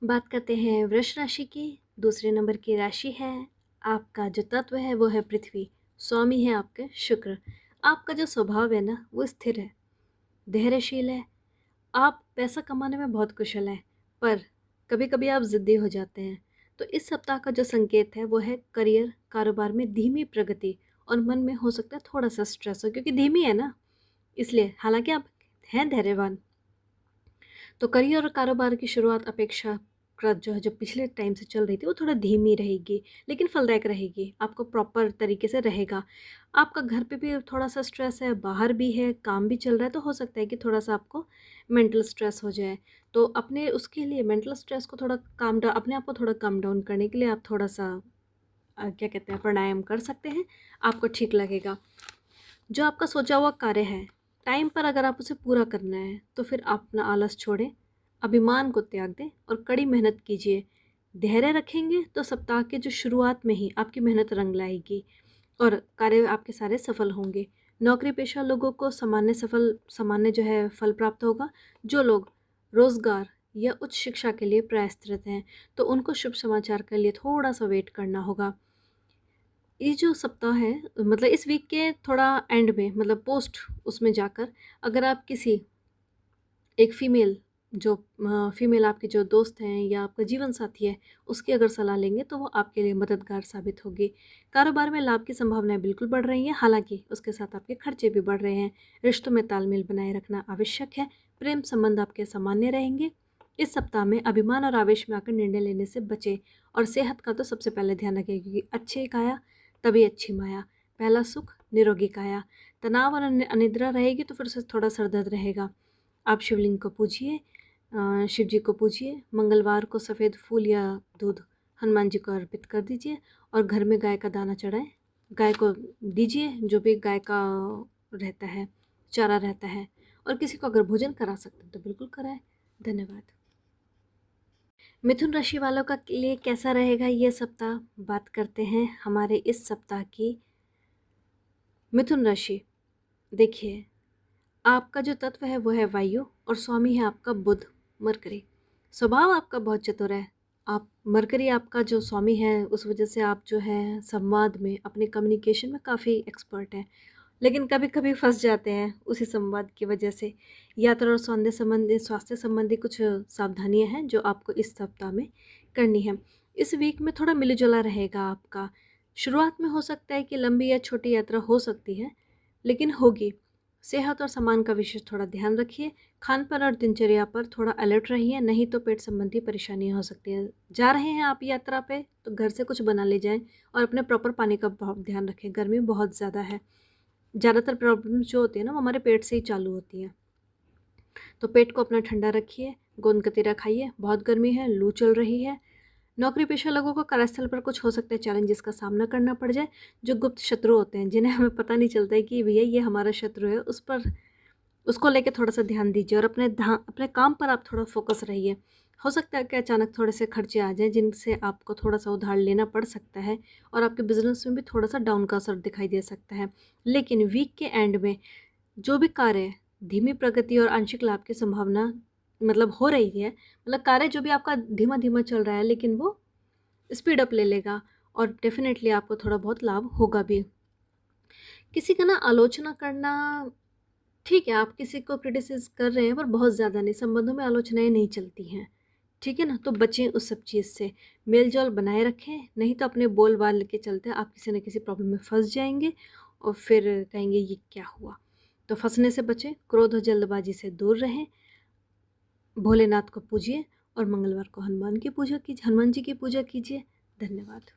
बात करते हैं वृष राशि की। दूसरे नंबर की राशि है। आपका जो तत्व है वो है पृथ्वी। स्वामी है आपके शुक्र। आपका जो स्वभाव है ना वो स्थिर है, धैर्यशील है। आप पैसा कमाने में बहुत कुशल हैं, पर कभी कभी आप ज़िद्दी हो जाते हैं। तो इस सप्ताह का जो संकेत है वो है करियर कारोबार में धीमी प्रगति, और मन में हो सकता है थोड़ा सा स्ट्रेस हो, क्योंकि धीमी है ना, इसलिए। हालांकि आप हैं धैर्यवान। तो करियर और कारोबार की शुरुआत अपेक्षाकृत जो है, जो पिछले टाइम से चल रही थी, वो थोड़ा धीमी रहेगी, लेकिन फलदायक रहेगी। आपको प्रॉपर तरीके से रहेगा। आपका घर पे भी थोड़ा सा स्ट्रेस है, बाहर भी है, काम भी चल रहा है, तो हो सकता है कि थोड़ा सा आपको मेंटल स्ट्रेस हो जाए। तो अपने उसके लिए मेंटल स्ट्रेस को थोड़ा काम डाउन, अपने आप को थोड़ा कम डाउन करने के लिए आप थोड़ा सा क्या कहते हैं, प्राणायाम कर सकते हैं। आपको ठीक लगेगा। जो आपका सोचा हुआ कार्य है, टाइम पर अगर आप उसे पूरा करना है तो फिर आप अपना आलस छोड़ें, अभिमान को त्याग दें और कड़ी मेहनत कीजिए। धैर्य रखेंगे तो सप्ताह के जो शुरुआत में ही आपकी मेहनत रंग लाएगी और कार्य आपके सारे सफल होंगे। नौकरी पेशा लोगों को सामान्य जो है फल प्राप्त होगा। जो लोग रोजगार या उच्च शिक्षा के लिए प्रयासरत हैं, तो उनको शुभ समाचार के लिए थोड़ा सा वेट करना होगा। ये जो सप्ताह है, मतलब इस वीक के थोड़ा एंड में, मतलब पोस्ट उसमें जाकर, अगर आप किसी एक फीमेल आपके जो दोस्त हैं या आपका जीवन साथी है, उसकी अगर सलाह लेंगे तो वो आपके लिए मददगार साबित होगी। कारोबार में लाभ की संभावनाएं बिल्कुल बढ़ रही हैं, हालांकि उसके साथ आपके खर्चे भी बढ़ रहे हैं। रिश्तों में तालमेल बनाए रखना आवश्यक है। प्रेम संबंध आपके सामान्य रहेंगे। इस सप्ताह में अभिमान और आवेश में आकर निर्णय लेने से बचें, और सेहत का तो सबसे पहले ध्यान रखें, क्योंकि अच्छी काया तभी अच्छी माया। पहला सुख निरोगी काया। तनाव और अनिद्रा रहेगी तो फिर से थोड़ा सर दर्द रहेगा। आप शिवलिंग को पूजिए, शिव जी को पूजिए। मंगलवार को सफ़ेद फूल या दूध हनुमान जी को अर्पित कर दीजिए, और घर में गाय का दाना चढ़ाएं, गाय को दीजिए, जो भी गाय का रहता है, चारा रहता है। और किसी को अगर भोजन करा सकते हैं तो बिल्कुल कराएं। धन्यवाद। मिथुन राशि वालों का लिए कैसा रहेगा ये सप्ताह, बात करते हैं हमारे इस सप्ताह की। मिथुन राशि, देखिए, आपका जो तत्व है वो है वायु, और स्वामी है आपका बुध, मरकरी। स्वभाव आपका बहुत चतुर है। आप मरकरी आपका जो स्वामी है, उस वजह से आप जो है संवाद में, अपने कम्युनिकेशन में काफ़ी एक्सपर्ट हैं, लेकिन कभी कभी फंस जाते हैं उसी संवाद की वजह से। यात्रा और स्वास्थ्य संबंधी कुछ सावधानियां हैं जो आपको इस सप्ताह में करनी है। इस वीक में थोड़ा मिलजुला रहेगा आपका। शुरुआत में हो सकता है कि लंबी या छोटी यात्रा हो सकती है, लेकिन होगी। सेहत और सामान का विशेष थोड़ा ध्यान रखिए। खान पान और दिनचर्या पर थोड़ा अलर्ट रहिए, नहीं तो पेट संबंधी परेशानियां हो सकती हैं। जा रहे हैं आप यात्रा पे तो घर से कुछ बना ले जाएं, और अपने प्रॉपर पानी का बहुत ध्यान रखें। गर्मी बहुत ज़्यादा है। ज़्यादातर प्रॉब्लम्स जो होती है ना, वो हमारे पेट से ही चालू होती हैं। तो पेट को अपना ठंडा रखिए, गोंद कतीरा खाइए। बहुत गर्मी है, लू चल रही है। नौकरी पेशा लोगों को कार्यस्थल पर कुछ हो सकता है चैलेंजेस का सामना करना पड़ जाए। जो गुप्त शत्रु होते हैं, जिन्हें हमें पता नहीं चलता है कि भैया ये हमारा शत्रु है, उस पर उसको लेके थोड़ा सा ध्यान दीजिए, और अपने काम पर आप थोड़ा फोकस रहिए। हो सकता है कि अचानक थोड़े से खर्चे आ जाएं, जिनसे आपको थोड़ा सा उधार लेना पड़ सकता है, और आपके बिजनेस में भी थोड़ा सा डाउन का असर दिखाई दे सकता है। लेकिन वीक के एंड में जो भी कार्य धीमी प्रगति और आंशिक लाभ की संभावना मतलब हो रही है, मतलब कार्य जो भी आपका धीमा धीमा चल रहा है, लेकिन वो स्पीड अप ले लेगा, और डेफिनेटली आपको थोड़ा बहुत लाभ होगा भी। किसी का ना आलोचना करना ठीक है, आप किसी को क्रिटिसाइज कर रहे हैं, पर बहुत ज़्यादा नहीं। संबंधों में आलोचनाएं नहीं चलती हैं, ठीक है ना। तो बचें उस सब चीज़ से। मेल जोल बनाए रखें, नहीं तो अपने बोल बाल के चलते आप किसी न किसी प्रॉब्लम में फंस जाएंगे, और फिर कहेंगे ये क्या हुआ। तो फंसने से बचें, क्रोध और जल्दबाजी से दूर रहें। भोलेनाथ को पूजिए, और मंगलवार को हनुमान जी की पूजा कीजिए। धन्यवाद।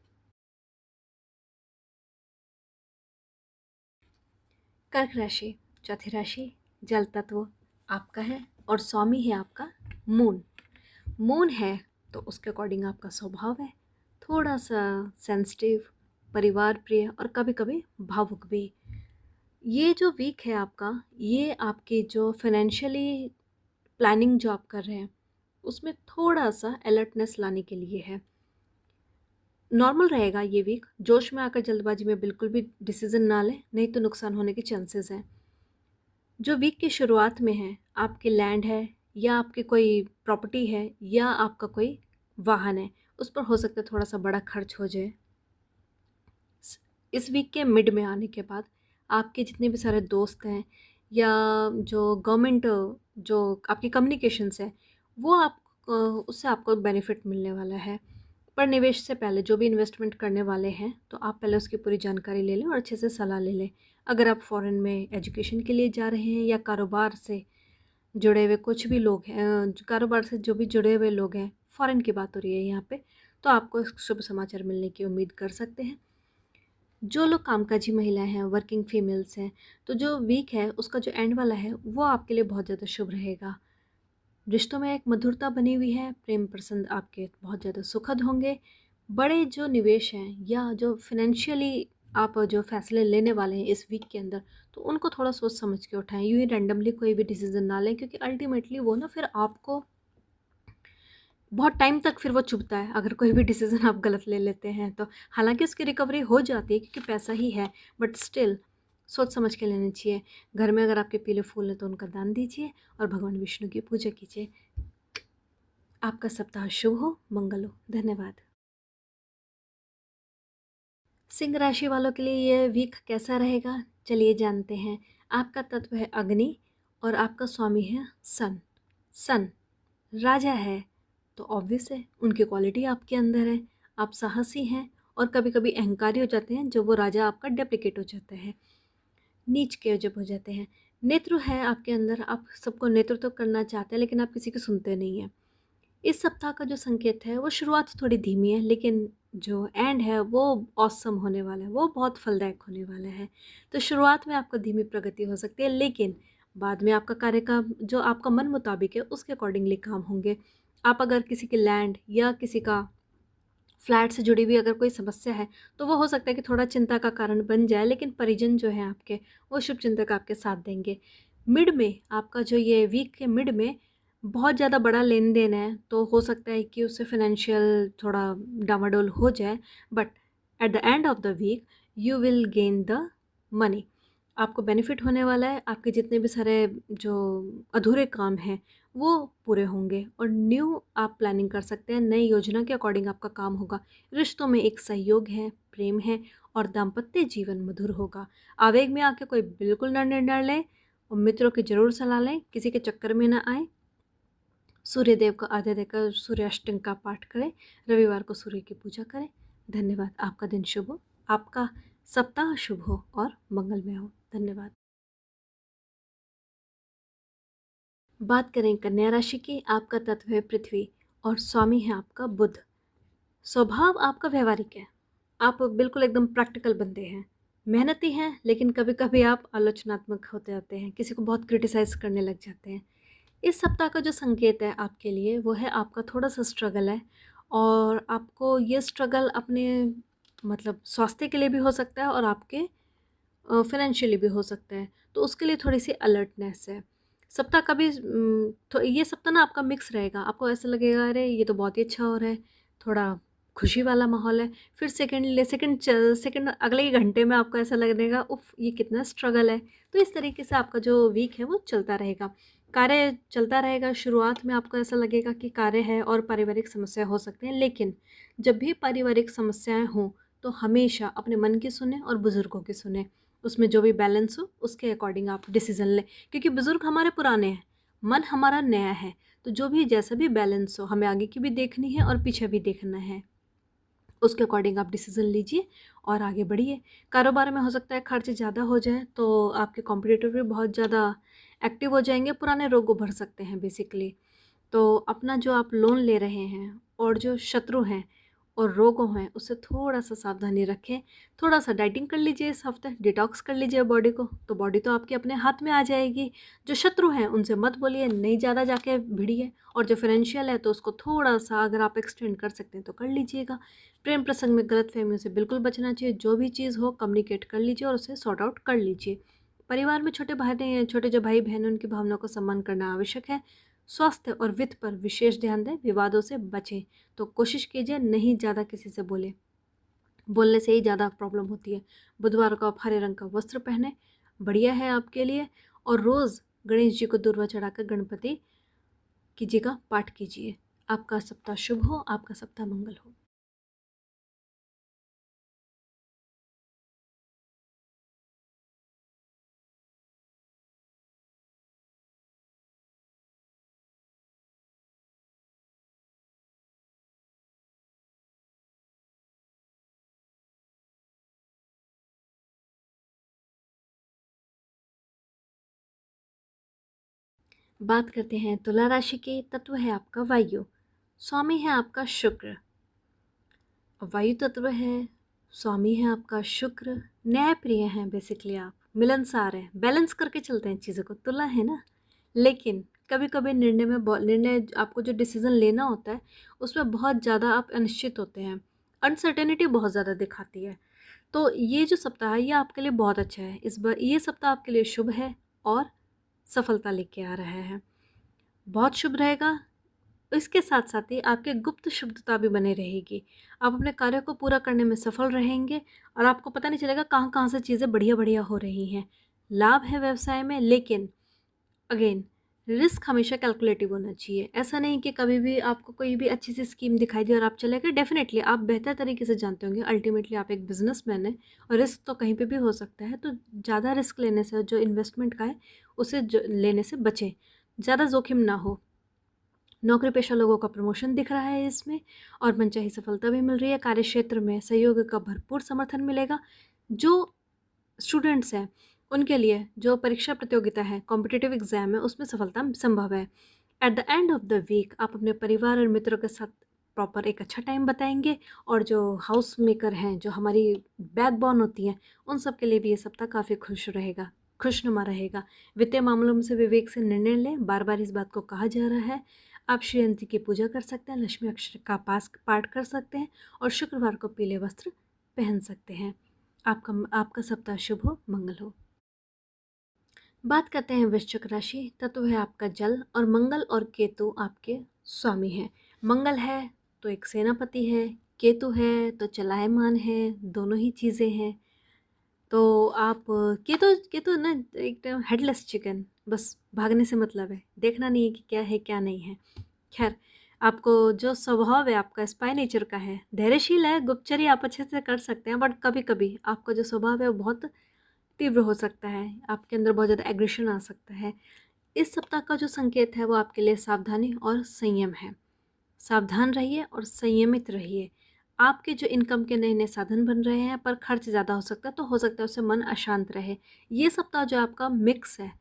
कर्क राशि, चौथी राशि, जल तत्व आपका है, और स्वामी है आपका मून। मून है तो उसके अकॉर्डिंग आपका स्वभाव है थोड़ा सा सेंसिटिव, परिवार प्रिय, और कभी कभी भावुक भी। ये जो वीक है आपका, ये आपकी जो फाइनेंशियली प्लानिंग जो आप कर रहे हैं, उसमें थोड़ा सा अलर्टनेस लाने के लिए है। नॉर्मल रहेगा ये वीक। जोश में आकर जल्दबाजी में बिल्कुल भी डिसीजन ना लें, नहीं तो नुकसान होने के चांसेस हैं। जो वीक की शुरुआत में है, आपके लैंड है, या आपकी कोई प्रॉपर्टी है, या आपका कोई वाहन है उस पर हो सकता है थोड़ा सा बड़ा खर्च हो जाए। इस वीक के मिड में आने के बाद आपके जितने भी सारे दोस्त हैं या जो गवर्नमेंट जो आपकी कम्युनिकेशंस है वो आप उससे आपको बेनिफिट मिलने वाला है। पर निवेश से पहले जो भी इन्वेस्टमेंट करने वाले हैं तो आप पहले उसकी पूरी जानकारी ले लें और अच्छे से सलाह ले लें। अगर आप फॉरेन में एजुकेशन के लिए जा रहे हैं या कारोबार से जुड़े हुए कुछ भी लोग हैं, कारोबार से जो भी जुड़े हुए लोग हैं, फॉरेन की बात हो रही है यहाँ पे, तो आपको शुभ समाचार मिलने की उम्मीद कर सकते हैं। जो लोग कामकाजी महिलाएं हैं, वर्किंग फीमेल्स हैं, तो जो वीक है उसका जो एंड वाला है वो आपके लिए बहुत ज़्यादा शुभ रहेगा। रिश्तों में एक मधुरता बनी हुई है, प्रेम प्रसंग आपके बहुत ज़्यादा सुखद होंगे। बड़े जो निवेश हैं या जो फाइनेंशियली आप जो फैसले लेने वाले हैं इस वीक के अंदर, तो उनको थोड़ा सोच समझ के उठाएं। यूँ ही रैंडमली कोई भी डिसीजन ना लें, क्योंकि अल्टीमेटली वो ना फिर आपको बहुत टाइम तक फिर वो चुभता है अगर कोई भी डिसीज़न आप गलत ले लेते हैं तो। हालांकि उसकी रिकवरी हो जाती है क्योंकि पैसा ही है, बट स्टिल सोच समझ के लेना चाहिए। घर में अगर आपके पीले फूल हैं तो उनका दान दीजिए और भगवान विष्णु की पूजा कीजिए। आपका सप्ताह शुभ हो, मंगल हो। धन्यवाद। सिंह राशि वालों के लिए यह वीक कैसा रहेगा, चलिए जानते हैं। आपका तत्व है अग्नि और आपका स्वामी है सन। सन राजा है तो ऑब्वियस है उनकी क्वालिटी आपके अंदर है। आप साहसी हैं और कभी कभी अहंकारी हो जाते हैं, जब वो राजा आपका डेप्लीकेट हो जाता है, नीच के जब हो जाते हैं। नेतृत्व है आपके अंदर, आप सबको नेतृत्व करना चाहते हैं लेकिन आप किसी की सुनते नहीं हैं। इस सप्ताह का जो संकेत है वो शुरुआत थोड़ी धीमी है, लेकिन जो एंड है वो ऑसम होने वाला है, वो बहुत फलदायक होने वाला है। तो शुरुआत में आपको धीमी प्रगति हो सकती है, लेकिन बाद में आपका कार्य का जो आपका मन मुताबिक है उसके अकॉर्डिंगली काम होंगे। आप अगर किसी की लैंड या किसी का फ्लैट से जुड़ी हुई अगर कोई समस्या है तो वो हो सकता है कि थोड़ा चिंता का कारण बन जाए, लेकिन परिजन जो हैं आपके वो शुभ चिंतक आपके साथ देंगे। मिड में आपका जो ये वीक के मिड में बहुत ज़्यादा बड़ा लेन देन है तो हो सकता है कि उससे फाइनेंशियल थोड़ा डामाडोल हो जाए, but at the end of the week you will gain the money. आपको बेनिफिट होने वाला है। आपके जितने भी सारे जो अधूरे काम हैं वो पूरे होंगे और न्यू आप प्लानिंग कर सकते हैं, नई योजना के अकॉर्डिंग आपका काम होगा। रिश्तों में एक सहयोग है, प्रेम है और दाम्पत्य जीवन मधुर होगा। आवेग में आके कोई बिल्कुल ना निर्णय लें और मित्रों की जरूर सलाह लें, किसी के चक्कर में ना आए। सूर्यदेव को आधे देकर सूर्याष्टक का पाठ करें, रविवार को सूर्य की पूजा करें। धन्यवाद। आपका दिन शुभ हो, आपका सप्ताह शुभ हो और मंगलमय हो। धन्यवाद। बात करें कन्या राशि की, आपका तत्व है पृथ्वी और स्वामी है आपका बुध। स्वभाव आपका व्यवहारिक है, आप बिल्कुल एकदम प्रैक्टिकल बंदे हैं, मेहनती हैं, लेकिन कभी कभी आप आलोचनात्मक होते जाते हैं, किसी को बहुत क्रिटिसाइज करने लग जाते हैं। इस सप्ताह का जो संकेत है आपके लिए वो है आपका थोड़ा सा स्ट्रगल है, और आपको ये स्ट्रगल अपने मतलब स्वास्थ्य के लिए भी हो सकता है और आपके फाइनेंशियली भी हो सकता है, तो उसके लिए थोड़ी सी अलर्टनेस है। सप्ताह का भी तो ये सप्ताह ना आपका मिक्स रहेगा। आपको ऐसा लगेगा अरे ये तो बहुत ही अच्छा हो रहा है, थोड़ा खुशी वाला माहौल है, फिर सेकंड अगले ही घंटे में आपको ऐसा लगेगा उफ ये कितना स्ट्रगल है। तो इस तरीके से आपका जो वीक है वो चलता रहेगा, कार्य चलता रहेगा। शुरुआत में आपको ऐसा लगेगा कि कार्य है और पारिवारिक समस्या हो सकते हैं, लेकिन जब भी पारिवारिक समस्याएं हों तो हमेशा अपने मन की सुने और बुज़ुर्गों की सुने। उसमें जो भी बैलेंस हो उसके अकॉर्डिंग आप डिसीज़न लें, क्योंकि बुज़ुर्ग हमारे पुराने हैं, मन हमारा नया है। तो जो भी जैसा भी बैलेंस हो, हमें आगे की भी देखनी है और पीछे भी देखना है, उसके अकॉर्डिंग आप डिसीज़न लीजिए और आगे बढ़िए। कारोबार में हो सकता है खर्च ज़्यादा हो जाए, तो आपके कॉम्पिटिटर भी बहुत ज़्यादा एक्टिव हो जाएंगे, पुराने रोग उभर सकते हैं बेसिकली। तो अपना जो आप लोन ले रहे हैं और जो शत्रु हैं और रोग हैं उससे थोड़ा सा सावधानी रखें। थोड़ा सा डाइटिंग कर लीजिए, इस हफ्ते डिटॉक्स कर लीजिए बॉडी को, तो बॉडी तो आपके अपने हाथ में आ जाएगी। जो शत्रु हैं उनसे मत बोलिए, नहीं ज़्यादा जाके भिड़िए। और जो फाइनेंशियल है तो उसको थोड़ा सा अगर आप एक्सटेंड कर सकते हैं तो कर लीजिएगा। प्रेम प्रसंग में गलत फहमियों से बिल्कुल बचना चाहिए, जो भी चीज़ हो कम्युनिकेट कर लीजिए और उसे सॉर्ट आउट कर लीजिए। परिवार में छोटे जो भाई बहन हैं उनकी भावनाओं का सम्मान करना आवश्यक है। स्वास्थ्य और वित्त पर विशेष ध्यान दें, विवादों से बचें। तो कोशिश कीजिए नहीं ज़्यादा किसी से बोलने से ही ज़्यादा प्रॉब्लम होती है। बुधवार को आप हरे रंग का वस्त्र पहने, बढ़िया है आपके लिए। और रोज़ गणेश जी को दूर्वा चढ़ाकर गणपति की जी का पाठ कीजिए। आपका सप्ताह शुभ हो, आपका सप्ताह मंगल हो। बात करते हैं तुला राशि की। तत्व है आपका वायु, स्वामी है आपका शुक्र। वायु तत्व है, स्वामी है आपका शुक्र। न्याय प्रिय हैं बेसिकली आप, मिलनसार हैं, बैलेंस करके चलते हैं चीज़ों को। तुला है ना, लेकिन कभी कभी निर्णय आपको जो डिसीजन लेना होता है उसमें बहुत ज़्यादा आप अनिश्चित होते हैं, अनसर्टेनिटी बहुत ज़्यादा दिखाती है। तो ये जो सप्ताह है ये आपके लिए बहुत अच्छा है। इस बार ये सप्ताह आपके लिए शुभ है और सफलता लेके आ रहा है, बहुत शुभ रहेगा। इसके साथ साथ ही आपके गुप्त शुद्धता भी बनी रहेगी। आप अपने कार्य को पूरा करने में सफल रहेंगे और आपको पता नहीं चलेगा कहाँ कहाँ से चीज़ें बढ़िया बढ़िया हो रही हैं। लाभ है व्यवसाय में, लेकिन अगेन रिस्क हमेशा कैलकुलेटिव होना चाहिए। ऐसा नहीं कि कभी भी आपको कोई भी अच्छी सी स्कीम दिखाई दी और आप चले गए। डेफिनेटली आप बेहतर तरीके से जानते होंगे, अल्टीमेटली आप एक बिजनेसमैन हैं और रिस्क तो कहीं पे भी हो सकता है। तो ज़्यादा रिस्क लेने से, जो इन्वेस्टमेंट का है उसे लेने से बचें, ज़्यादा जोखिम ना हो। नौकरी पेशा लोगों का प्रमोशन दिख रहा है इसमें और मनचाही सफलता भी मिल रही है। कार्य क्षेत्र में सहयोग का भरपूर समर्थन मिलेगा। जो स्टूडेंट्स हैं उनके लिए जो परीक्षा प्रतियोगिता है, कॉम्पिटिटिव एग्जाम है, उसमें सफलता संभव है। At the end of the week आप अपने परिवार और मित्रों के साथ प्रॉपर एक अच्छा टाइम बताएंगे। और जो हाउस मेकर हैं, जो हमारी बैकबोन होती हैं, उन सब के लिए भी ये सप्ताह काफ़ी खुश रहेगा, खुशनुमा रहेगा। वित्तीय मामलों में से विवेक से निर्णय लें, बार बार इस बात को कहा जा रहा है। आप श्रीयंती की पूजा कर सकते हैं, लक्ष्मी अक्षर का पाठ कर सकते हैं और शुक्रवार को पीले वस्त्र पहन सकते हैं। आपका आपका सप्ताह शुभ हो, मंगल हो। बात करते हैं वृश्चिक राशि। तत्व है आपका जल और मंगल और केतु आपके स्वामी हैं। मंगल है तो एक सेनापति है, केतु है तो चलायमान है, दोनों ही चीज़ें हैं। तो आप केतु केतु ना एकदम हेडलेस चिकन, बस भागने से मतलब है, देखना नहीं है कि क्या है क्या नहीं है। खैर, आपको जो स्वभाव है आपका स्पाई नेचर का है, धैर्यशील है, गुप्तचर्या आप अच्छे से कर सकते हैं, बट कभी कभी आपका जो स्वभाव है वो बहुत तीव्र हो सकता है, आपके अंदर बहुत ज़्यादा एग्रेशन आ सकता है। इस सप्ताह का जो संकेत है वो आपके लिए सावधानी और संयम है। सावधान रहिए और संयमित रहिए। आपके जो इनकम के नए नए साधन बन रहे हैं पर खर्च ज़्यादा हो सकता है, तो हो सकता है उससे मन अशांत रहे। ये सप्ताह जो आपका मिक्स है,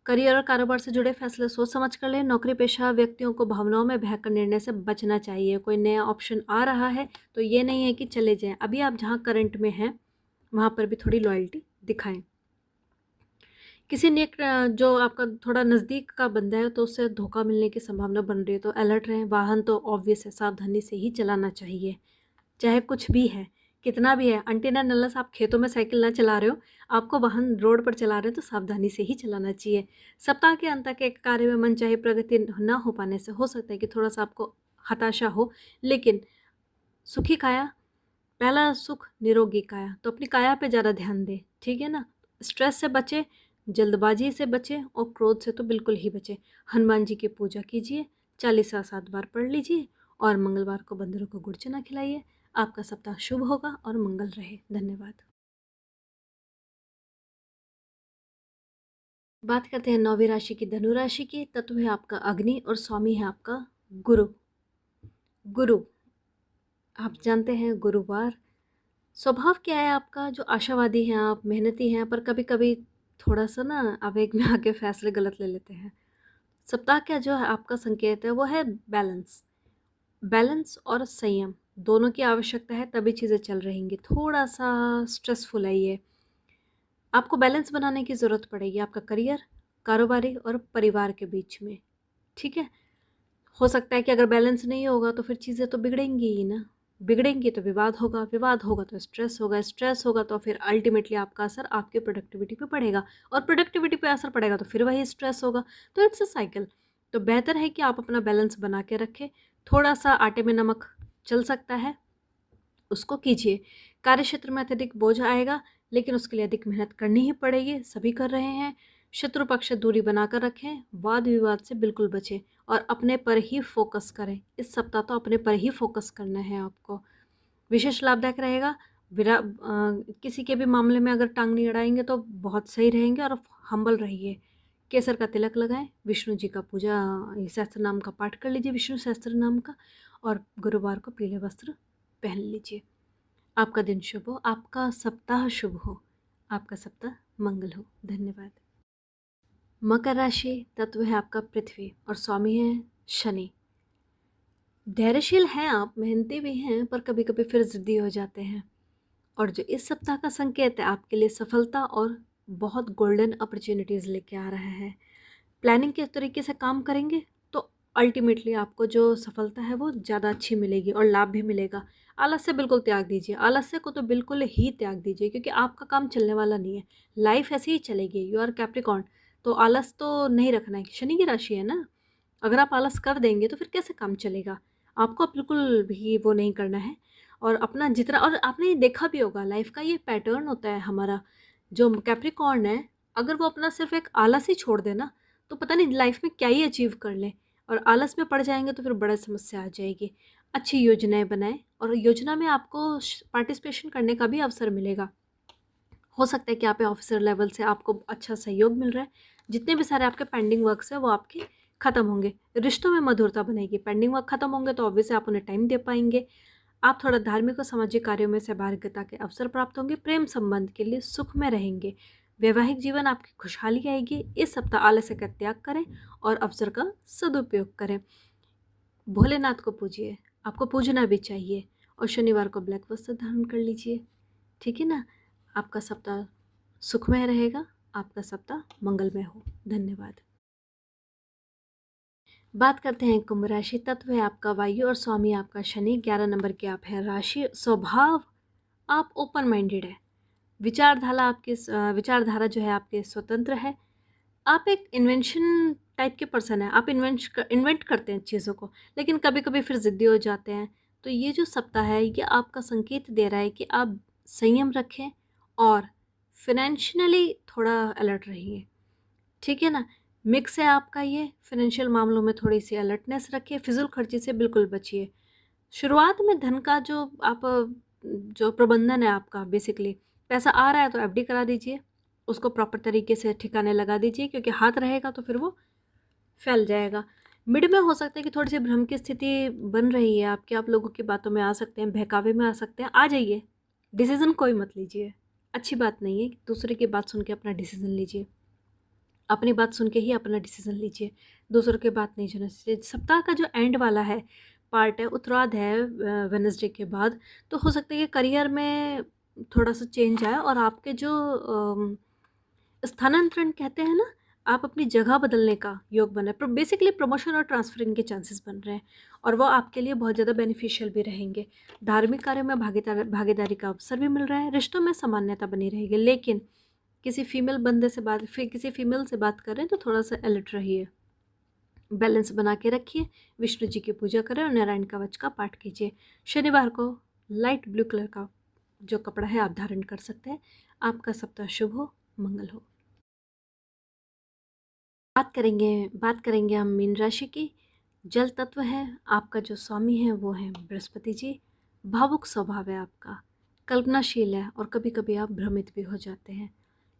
करियर और कारोबार से जुड़े फैसले सोच समझ कर लें। नौकरी पेशा व्यक्तियों को भावनाओं में बहकर निर्णय से बचना चाहिए। कोई नया ऑप्शन आ रहा है तो ये नहीं है कि चले जाएं, अभी आप जहाँ करंट में हैं वहाँ पर भी थोड़ी लॉयल्टी दिखाएं। किसी ने जो आपका थोड़ा नज़दीक का बंदा है तो उससे धोखा मिलने की संभावना बन रही है, तो अलर्ट रहें। वाहन तो ऑब्वियस है, सावधानी से ही चलाना चाहिए, चाहे कुछ भी है, कितना भी है। अंटीना नल्लस आप खेतों में साइकिल ना चला रहे हो, आपको वाहन रोड पर चला रहे हो तो सावधानी से ही चलाना चाहिए। सप्ताह के अंत तक एक कार्य में मनचाही प्रगति ना हो पाने से हो सकता है कि थोड़ा सा आपको हताशा हो, लेकिन सुखी काया, पहला सुख निरोगी काया, तो अपनी काया पे ज़्यादा ध्यान दें, ठीक है ना। स्ट्रेस से बचें, जल्दबाजी से बचें और क्रोध से तो बिल्कुल ही बचें। हनुमान जी की पूजा कीजिए, 40 7 बार पढ़ लीजिए और मंगलवार को बंदरों को गुड़ चना खिलाइए। आपका सप्ताह शुभ होगा और मंगल रहे। धन्यवाद। बात करते हैं नौवीं राशि की, धनु राशि की। तत्व है आपका अग्नि और स्वामी है आपका गुरु। गुरु, आप जानते हैं गुरुवार। स्वभाव क्या है आपका, जो आशावादी हैं आप, मेहनती हैं, पर कभी कभी थोड़ा सा ना आवेग में आके फैसले गलत ले लेते हैं। सप्ताह का जो है आपका संकेत है वो है बैलेंस। बैलेंस और संयम दोनों की आवश्यकता है, तभी चीज़ें चल रहेंगी। थोड़ा सा स्ट्रेसफुल है ये, आपको बैलेंस बनाने की ज़रूरत पड़ेगी आपका करियर, कारोबारी और परिवार के बीच में, ठीक है। हो सकता है कि अगर बैलेंस नहीं होगा तो फिर चीज़ें तो बिगड़ेंगी ही ना। बिगड़ेंगी तो विवाद होगा, विवाद होगा तो स्ट्रेस होगा, स्ट्रेस होगा तो फिर अल्टीमेटली आपका असर आपके प्रोडक्टिविटी पे पड़ेगा और प्रोडक्टिविटी पे असर पड़ेगा तो फिर वही स्ट्रेस होगा। तो इट्स अ साइकिल। तो बेहतर है कि आप अपना बैलेंस बना के रखें। थोड़ा सा आटे में नमक चल सकता है, उसको कीजिए। कार्यक्षेत्र में अत्यधिक बोझ आएगा, लेकिन उसके लिए अधिक मेहनत करनी ही पड़ेगी, सभी कर रहे हैं। शत्रु पक्ष से दूरी बनाकर रखें, वाद विवाद से बिल्कुल बचें और अपने पर ही फोकस करें। इस सप्ताह तो अपने पर ही फोकस करना है आपको। विशेष लाभदायक रहेगा। किसी के भी मामले में अगर टांग नहीं अड़ाएंगे तो बहुत सही रहेंगे और हम्बल रहिए। केसर का तिलक लगाएं, विष्णु जी का पूजा सहस्त्र नाम का पाठ कर लीजिए, विष्णु सहस्त्र नाम का, और गुरुवार को पीले वस्त्र पहन लीजिए। आपका दिन शुभ हो, आपका सप्ताह शुभ हो, आपका सप्ताह मंगल हो। धन्यवाद। मकर राशि, तत्व है आपका पृथ्वी और स्वामी है शनि। धैर्यशील हैं आप, मेहनती भी हैं, पर कभी कभी फिर जिद्दी हो जाते हैं। और जो इस सप्ताह का संकेत है आपके लिए सफलता और बहुत गोल्डन अपॉर्चुनिटीज़ लेके आ रहा है। प्लानिंग के तरीके से काम करेंगे तो अल्टीमेटली आपको जो सफलता है वो ज़्यादा अच्छी मिलेगी और लाभ भी मिलेगा। आलस्य बिल्कुल त्याग दीजिए, आलस्य को तो बिल्कुल ही त्याग दीजिए, क्योंकि आपका काम चलने वाला नहीं है। लाइफ ऐसे ही चलेगी। यू आर कैप्रिकॉर्न, तो आलस तो नहीं रखना है। शनि की राशि है ना, अगर आप आलस कर देंगे तो फिर कैसे काम चलेगा। आपको बिल्कुल भी वो नहीं करना है। और अपना जितना, और आपने ये देखा भी होगा, लाइफ का ये पैटर्न होता है हमारा। जो कैप्रिकॉर्न है, अगर वो अपना सिर्फ एक आलस ही छोड़ देना तो पता नहीं लाइफ में क्या ही अचीव कर ले। और आलस में पड़ जाएंगे तो फिर बड़ा समस्या आ जाएगी। अच्छी योजनाएं बनाएं और योजना में आपको पार्टिसिपेशन करने का भी अवसर मिलेगा। हो सकता है कि आप ऑफिसर लेवल से आपको अच्छा सहयोग मिल रहा है। जितने भी सारे आपके पेंडिंग वर्क्स हैं वो आपके ख़त्म होंगे। रिश्तों में मधुरता बनेगी। पेंडिंग वर्क खत्म होंगे तो ऑब्वियसली आप उन्हें टाइम दे पाएंगे। आप थोड़ा धार्मिक और सामाजिक कार्यों में सहभागिता के अवसर प्राप्त होंगे। प्रेम संबंध के लिए सुख में रहेंगे। वैवाहिक जीवन आपकी खुशहाली आएगी। इस सप्ताह आलस्य का त्याग करें और अवसर का सदुपयोग करें। भोलेनाथ को पूजिए, आपको पूजना भी चाहिए। और शनिवार को ब्लैक वस्त्र धारण कर लीजिए, ठीक है ना। आपका सप्ताह सुखमय रहेगा, आपका सप्ताह मंगलमय हो। धन्यवाद। बात करते हैं कुंभ राशि। तत्व है आपका वायु और स्वामी आपका शनि। 11 नंबर के आप है राशि। स्वभाव आप ओपन माइंडेड है। विचारधारा जो है आपके स्वतंत्र है। आप एक इन्वेंशन टाइप के पर्सन है। आप इन्वेंट करते हैं चीज़ों को, लेकिन कभी कभी फिर ज़िद्दी हो जाते हैं। तो ये जो सप्ताह है ये आपका संकेत दे रहा है कि आप संयम रखें और फिनेंशियली थोड़ा अलर्ट रहिए, ठीक है ना। मिक्स है आपका ये। फिनेंशियल मामलों में थोड़ी सी अलर्टनेस रखिए। फिजूल खर्ची से बिल्कुल बचिए। शुरुआत में धन का जो प्रबंधन है आपका, बेसिकली पैसा आ रहा है तो एफडी करा दीजिए, उसको प्रॉपर तरीके से ठिकाने लगा दीजिए, क्योंकि हाथ रहेगा तो फिर वो फैल जाएगा। मिड में हो सकता है कि थोड़ी सी भ्रम की स्थिति बन रही है आपकी। आप लोगों की बातों में आ सकते हैं, बहकावे में आ सकते हैं। आ जाइए, डिसीज़न कोई मत लीजिए। अच्छी बात नहीं है। दूसरे की बात सुन के अपना डिसीज़न लीजिए। अपनी बात सुन के ही अपना डिसीजन लीजिए, दूसरों की बात नहीं सुनना चाहिए। सप्ताह का जो एंड वाला है पार्ट है, उत्तरार्ध है वेडनेसडे के बाद, तो हो सकता है कि करियर में थोड़ा सा चेंज आए और आपके जो स्थानांतरण कहते हैं ना, आप अपनी जगह बदलने का योग बना है। बेसिकली प्रमोशन और ट्रांसफरिंग के चांसेस बन रहे हैं और वो आपके लिए बहुत ज़्यादा बेनिफिशियल भी रहेंगे। धार्मिक कार्यों में भागीदारी का अवसर भी मिल रहा है। रिश्तों में सामान्यता बनी रहेगी, लेकिन किसी फीमेल से बात करें तो थोड़ा सा अलर्ट रहिए। बैलेंस बना के रखिए। विष्णु जी की पूजा करें और नारायण कवच का पाठ कीजिए। शनिवार को लाइट ब्लू कलर का जो कपड़ा है आप धारण कर सकते हैं। आपका सप्ताह शुभ हो, मंगल हो। बात करेंगे हम मीन राशि की। जल तत्व है, आपका जो स्वामी है वो है बृहस्पति जी। भावुक स्वभाव है आपका, कल्पनाशील है और कभी कभी आप भ्रमित भी हो जाते हैं।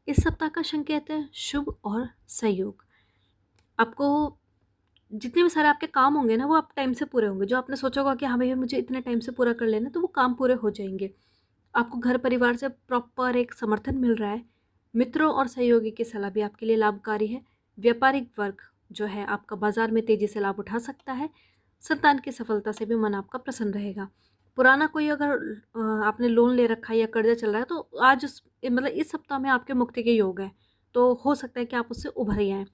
इस सप्ताह का संकेत है शुभ और सहयोग। आपको जितने भी सारे आपके काम होंगे ना वो आप टाइम से पूरे होंगे। जो आपने सोचा होगा कि हाँ भैया मुझे इतने टाइम से पूरा कर लेना, तो वो काम पूरे हो जाएंगे। आपको घर परिवार से प्रॉपर एक समर्थन मिल रहा है। मित्रों और सहयोगी की सलाह भी आपके लिए लाभकारी है। व्यापारिक वर्ग जो है आपका बाजार में तेज़ी से लाभ उठा सकता है। संतान की सफलता से भी मन आपका प्रसन्न रहेगा। पुराना कोई अगर आपने लोन ले रखा है या कर्जा चल रहा है तो आज इस सप्ताह में आपके मुक्ति के योग है, तो हो सकता है कि आप उससे उभर ही आएँ।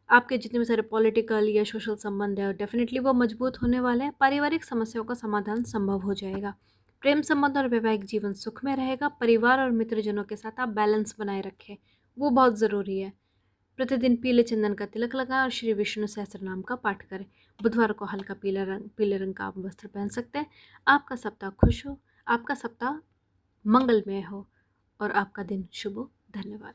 आपके जितने भी सारे पॉलिटिकल या सोशल संबंध है डेफिनेटली वो मजबूत होने वाले हैं। पारिवारिक समस्याओं का समाधान संभव हो जाएगा। प्रेम संबंध और वैवाहिक जीवन सुख में रहेगा। परिवार और मित्रजनों के साथ आप बैलेंस बनाए रखें, वो बहुत ज़रूरी है। प्रतिदिन पीले चंदन का तिलक लगाएं और श्री विष्णु सहस्त्र नाम का पाठ करें। बुधवार को हल्का पीले रंग का आप वस्त्र पहन सकते हैं। आपका सप्ताह खुश हो, आपका सप्ताह मंगलमय हो और आपका दिन शुभ हो। धन्यवाद।